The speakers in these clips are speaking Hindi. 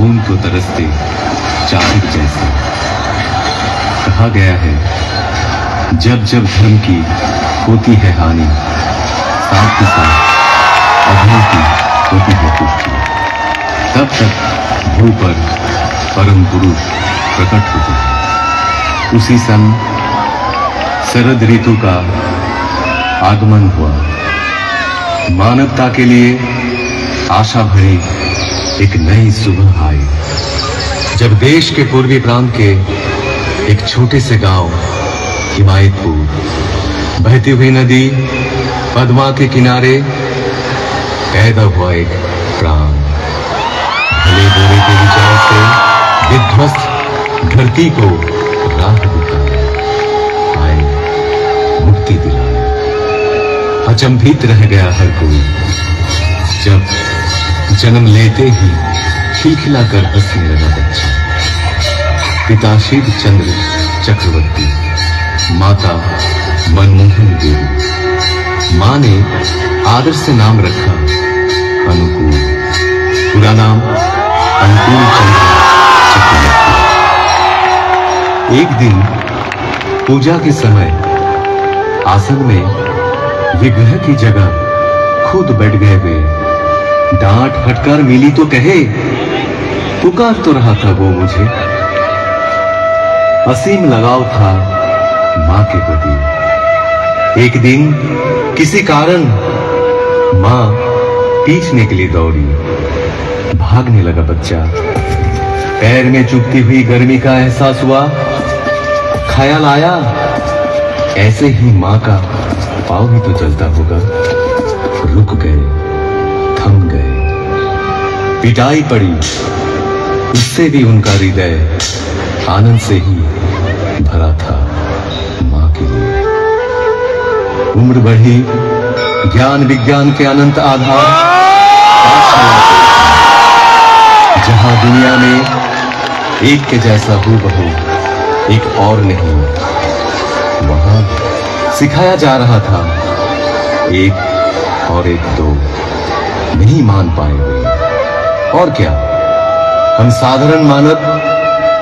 बूंद को तरसते चांद जैसे। कहा गया है जब जब धर्म की होती है हानि, साथ के साथ अधर्म की होती है पुष्टि, तब तक भू पर परम पुरुष प्रकट होते हैं। उसी सन शरद ऋतु का आगमन हुआ। मानवता के लिए आशा भरी एक नई सुबह आई, जब देश के पूर्वी प्रांत के एक छोटे से गांव हिमायतपुर, बहती हुई नदी पद्मा के किनारे पैदा हुआ एक प्राण। भले बुरे के विचार से विध्वस्त धरती को राह दिखाए, आए मुक्ति दिलाए। अचंभित रह गया हर कोई जब जन्म लेते ही खिलखिलाकर हंसने लगा बच्चा। पिता शिव चंद्र चक्रवर्ती, माता मनमोहन देवी। मां ने आदर से नाम रखा अनुकूल, पूरा नाम अनुकूल चंद्र चक्रवर्ती। एक दिन पूजा के समय आसन में विग्रह की जगह खुद बैठ गए वे। डांट फटकार मिली तो कहे, पुकार तो रहा था वो मुझे। असीम लगाव था मां के प्रति। एक दिन किसी कारण मां पीछने के लिए दौड़ी। भागने लगा बच्चा। पैर में चुभती हुई गर्मी का एहसास हुआ। ख्याल आया ऐसे ही मां का पाँव भी तो चलता होगा। रुक गए, थम गए। पिटाई पड़ी, उससे भी उनका हृदय आनंद से ही भरा था मां के लिए। उम्र बढ़ी, ज्ञान विज्ञान के अनंत आधार जहां दुनिया में एक के जैसा हूबहू एक और नहीं, वहां सिखाया जा रहा था एक और एक दो। नहीं मान पाए वे, और क्या, हम साधारण मानव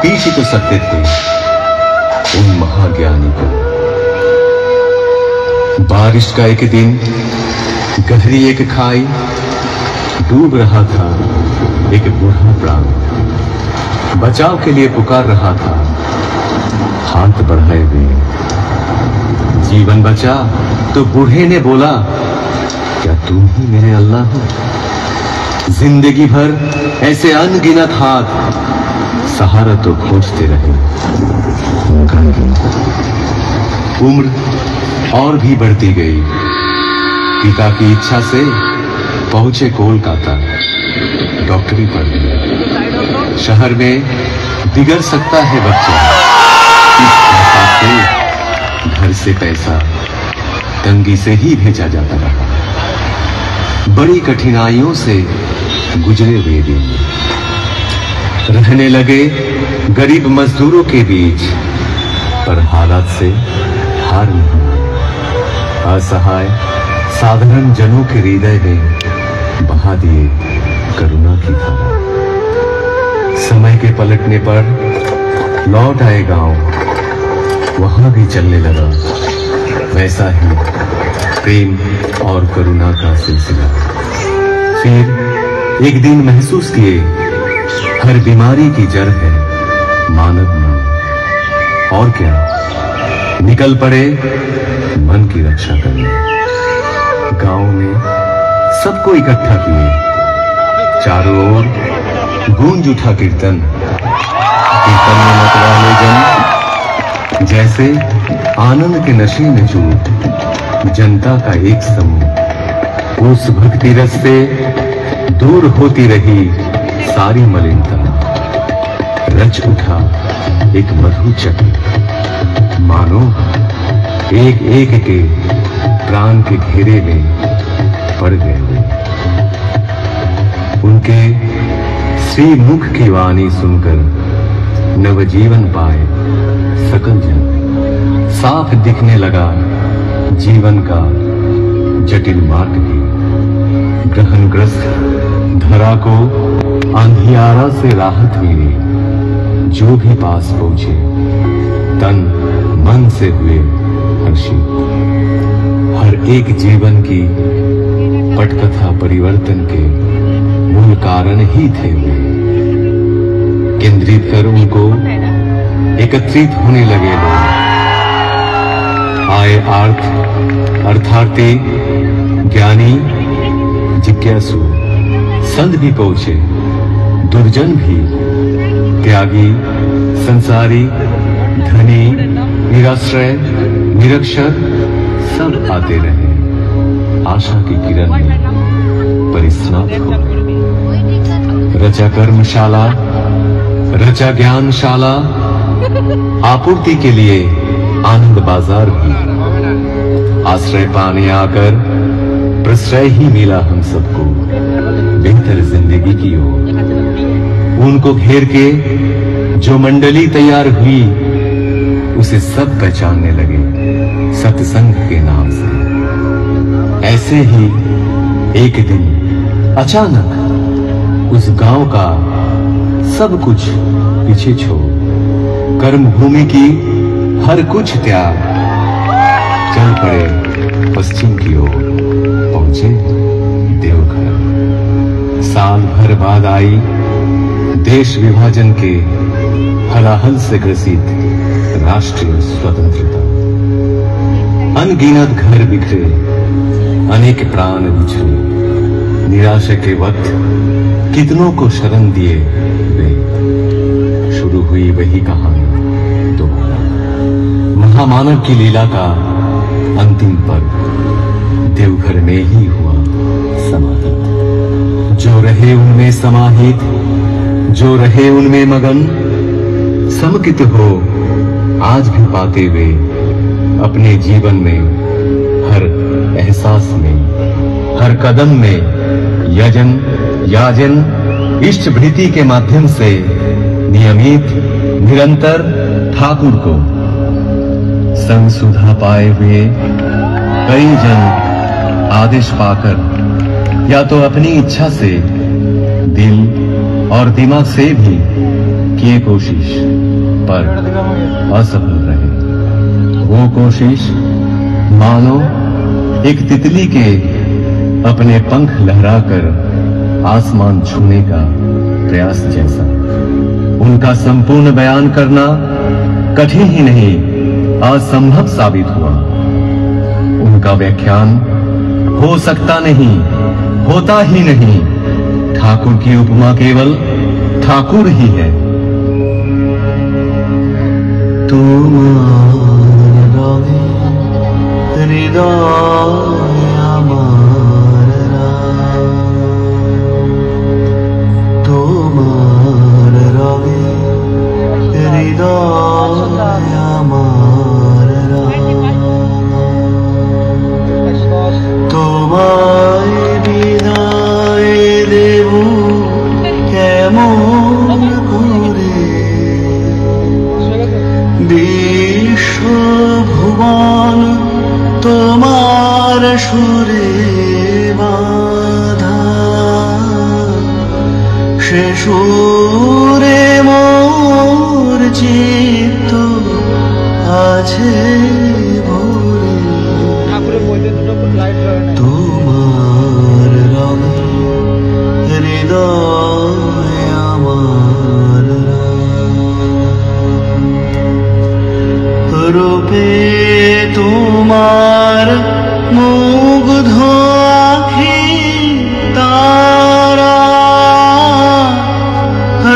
पीछ ही तो सकते थे उन महाज्ञानी को। बारिश का एक दिन गहरी एक खाई, डूब रहा था एक बूढ़ा प्राण। बचाव के लिए पुकार रहा था, हाथ बढ़ाए हुए। जीवन बचा तो बूढ़े ने बोला, क्या तुम ही मेरे अल्लाह हो? जिंदगी भर ऐसे अनगिनत हाथ सहारा तो खोजते रहे। उम्र और भी बढ़ती गई। पिता की इच्छा से पहुंचे कोलकाता, डॉक्टरी पढ़ने। शहर में बिगड़ सकता है बच्चा, इस एहसास से घर से पैसा तंगी से ही भेजा जाता रहा। बड़ी कठिनाइयों से गुजरे हुए दिन। रहने लगे गरीब मजदूरों के बीच, पर हालात से हार नहीं माने। असहाय साधारण जनों के हृदय में बहा दिए करुणा की धारा। समय के पलटने पर लौट आए गांव, वहां भी चलने लगा वैसा ही प्रेम और करुणा का सिलसिला। फिर एक दिन महसूस किए हर बीमारी की जड़ है मानव मन। और क्या, निकल पड़े मन की रक्षा करने। गांव में सबको इकट्ठा किए, चारों ओर गूंज उठा कीर्तन। कीर्तन में मतवाले जन जैसे आनंद के नशे में चूर। जनता का एक समूह, उस भक्ति रस से दूर होती रही सारी मलिनता। रच उठा एक मधु चक्र, मानो एक एक के प्राण के घेरे में पड़ गए। उनके श्री मुख की वाणी सुनकर नवजीवन पाए सकल जन। साफ दिखने लगा जीवन का जटिल मार्ग भी। ग्रहणग्रस्त धरा को अंधियारा से राहत मिली जो भी पास पहुंचे, तन मन से हुए हर्षित। हर एक जीवन की पटकथा परिवर्तन के मूल कारण ही थे वे। केंद्रित कर उनको एकत्रित होने लगे लोग। आए अर्थार्थी, ज्ञानी, जिज्ञासु, संत भी पहुंचे, दुर्जन भी, त्यागी, संसारी, धनी, निराश्रय, निरक्षर, सब आते रहे आशा की किरण में परिस्नात हो। रचा कर्मशाला, रचा ज्ञानशाला, आपूर्ति के लिए आनंद बाजार भी। आश्रय पाने आकर प्रश्रय ही मिला हम सबको बेहतर जिंदगी की ओर। उनको घेर के जो मंडली तैयार हुई, उसे सब पहचानने लगे सत्संग के नाम से। ऐसे ही एक दिन अचानक उस गांव का सब कुछ पीछे छोड़ कर्म भूमि की हर कुछ त्याग चल पड़े पश्चिम की ओर, पहुंचे देवघर। साल भर बाद आई देश विभाजन के हलाहल से ग्रसित राष्ट्रीय स्वतंत्रता। अनगिनत घर बिखरे, अनेक प्राण बिछड़े। निराशा के वक्त कितनों को शरण दिए वे। शुरू हुई वही कहानी दोबारा। महामानव की लीला का अंतिम पर्व देवघर में ही हुआ समाहित। जो रहे उनमें समाहित, जो रहे उनमें मगन, समकित हो आज भी पाते वे अपने जीवन में, हर एहसास में, हर कदम में यजन, याजन, इष्ट भृति के माध्यम से नियमित निरंतर ठाकुर को संग सुधा पाए हुए कई जन आदेश पाकर या तो अपनी इच्छा से, दिल और दिमाग से भी किए कोशिश, पर असफल रहे। वो कोशिश मानो एक तितली के अपने पंख लहराकर आसमान छूने का प्रयास जैसा। उनका संपूर्ण बयान करना कठिन ही नहीं, असंभव साबित हुआ। उनका व्याख्यान हो सकता नहीं, होता ही नहीं। ठाकुर की उपमा केवल ठाकुर ही है। সুরে মোর চিত্ত আছে ভরে তোমার রঙে হৃদয় আমার রূপে তোমার মুগ্ধ আখি তারা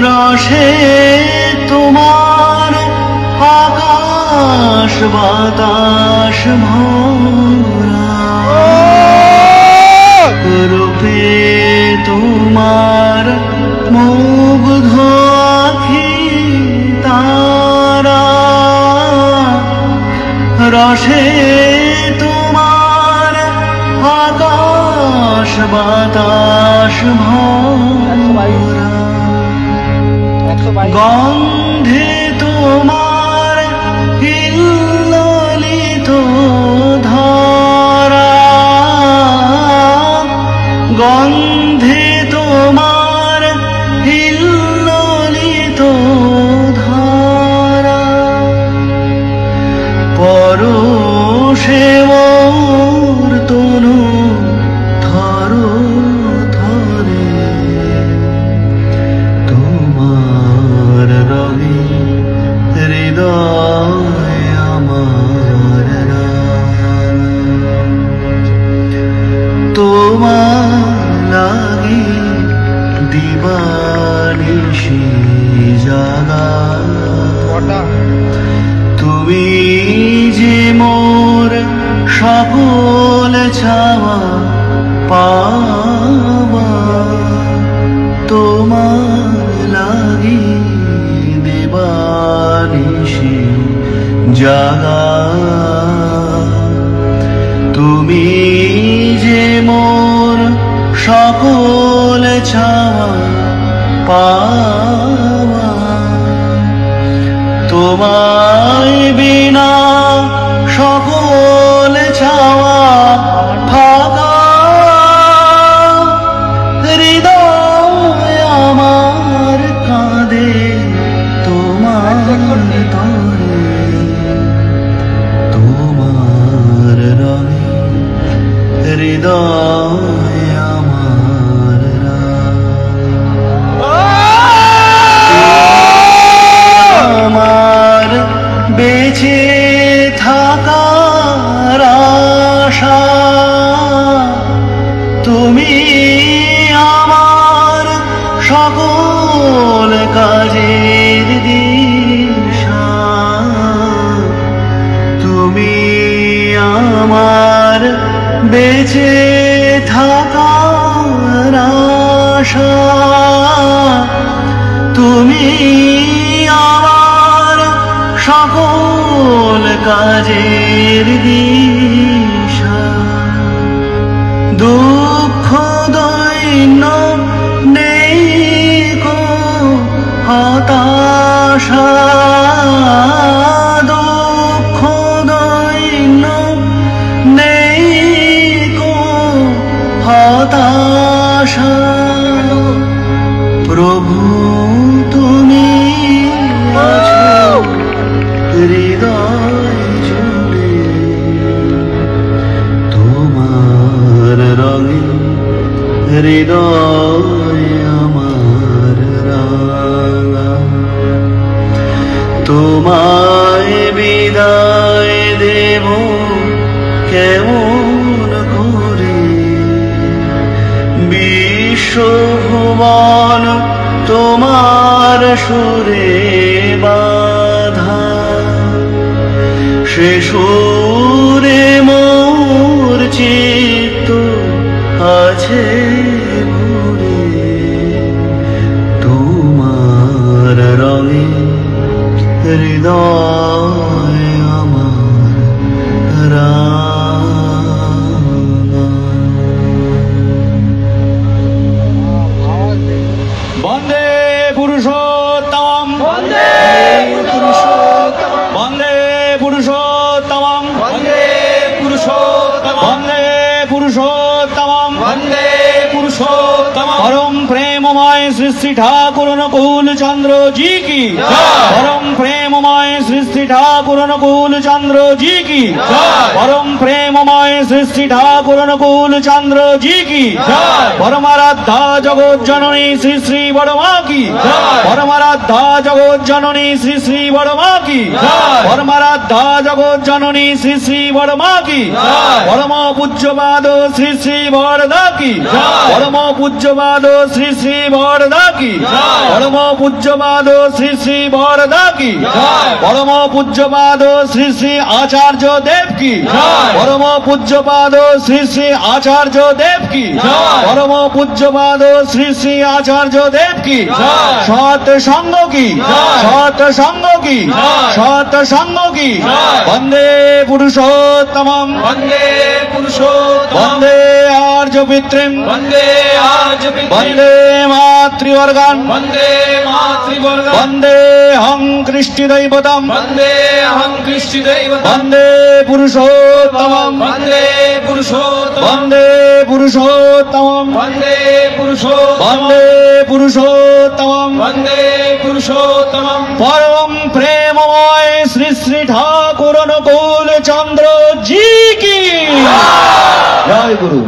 রসে তোমার আকাশ বাতাস ভরা রূপে তোমার মুগ্ধ আখি তারা রসে তোমার আকাশ বাতাস ভরা গন্ধে তোমার হিল্লোলিত ধরা গন্ধে তোমার নিশি জাগা তুমি যে মোর সকল চাওয়া পাওয়া তোমার লাগি দেবানিশি জাগা তুমি যে মোর সকল চাওয়া পাওয়া তোমায় বিনা সকল চাওয়া ফাঁকা হৃদয় আমার কাঁদে তোমার তরে তোমার রঙে হৃদয় আমার আমার বেঁচে থাকার আশা তুমি আমার সকল কাজের দিশা তুমি আমার বেঁচে থাকার আশা তুমি আমার সকল কাজের দিশা দুঃখ দৈন্য নেই কো হতাশা দুঃখ দৈন্য নেই কো হতাশা প্রভু তুমি আছো হৃদয় জুড়ে তোমার রঙে হৃদয় আমার রাঙা তোমায় বিদায় দেব কেমন করে বিশ্বভুবন তোমার সুরে বাধা সে সুরে মোর চিত্ত আছে ভরে তোমার রঙে হৃদয় আমার রাঙা বন্দে পুরুষোত্তম বন্দে পুরুষোত্তম বন্দে পুরুষোত্তম বন্দে পুরুষোত্তম বন্দে পুরুষোত্তম বন্দে পুরুষোত্তম परम प्रेममय श्री श्री ठाकुर अनुकूल चंद्र जी की परम प्रेममय श्री श्री ठाकुर अनुकूल चंद्र जी की परम प्रेममय श्री श्री ठाकुर अनुकूल चंद्र जी की परमाराध्या जगत जननी श्री श्री बड़मा की परमाराध्या जगत जननी श्री श्री बड़मा की परमाराध्या जगत जननी श्री श्री बड़मा की परम पूज्यपाद श्री श्री बरदा की परम पूज्यपाद श्री श्री बरदा की परम पूज्यपाद श्री श्री बरदा की परम पूज्यपाद श्री श्री आचार्य देव की परम पूज्यपाद श्री श्री आचार्य देव की परम पूज्यपाद श्री श्री आचार्य देव की सत संग की सत संग की सत संग की वंदे पुरुषोत्तमम वन्दे पुरुषोत्तम वंदे आर्य पितृम वन्दे आर्य पितृ वंदे मातृवर्गान् वन्दे मातृवर्गं वंदे हं कृष्टि दैवतम वन्दे अहं कृष्टिदैवतं वंदे पुरुषोत्तमम वन्दे पुरुषोत्तम वंदे पुरुषोत्तमम वन्दे पुरुषोत्तम वंदे पुरुषोत्तमम वन्दे पुरुषोत्तमं परम प्रेममय श्री श्री ठाकुर अनुकूल चंद्र जी की जय गुरु।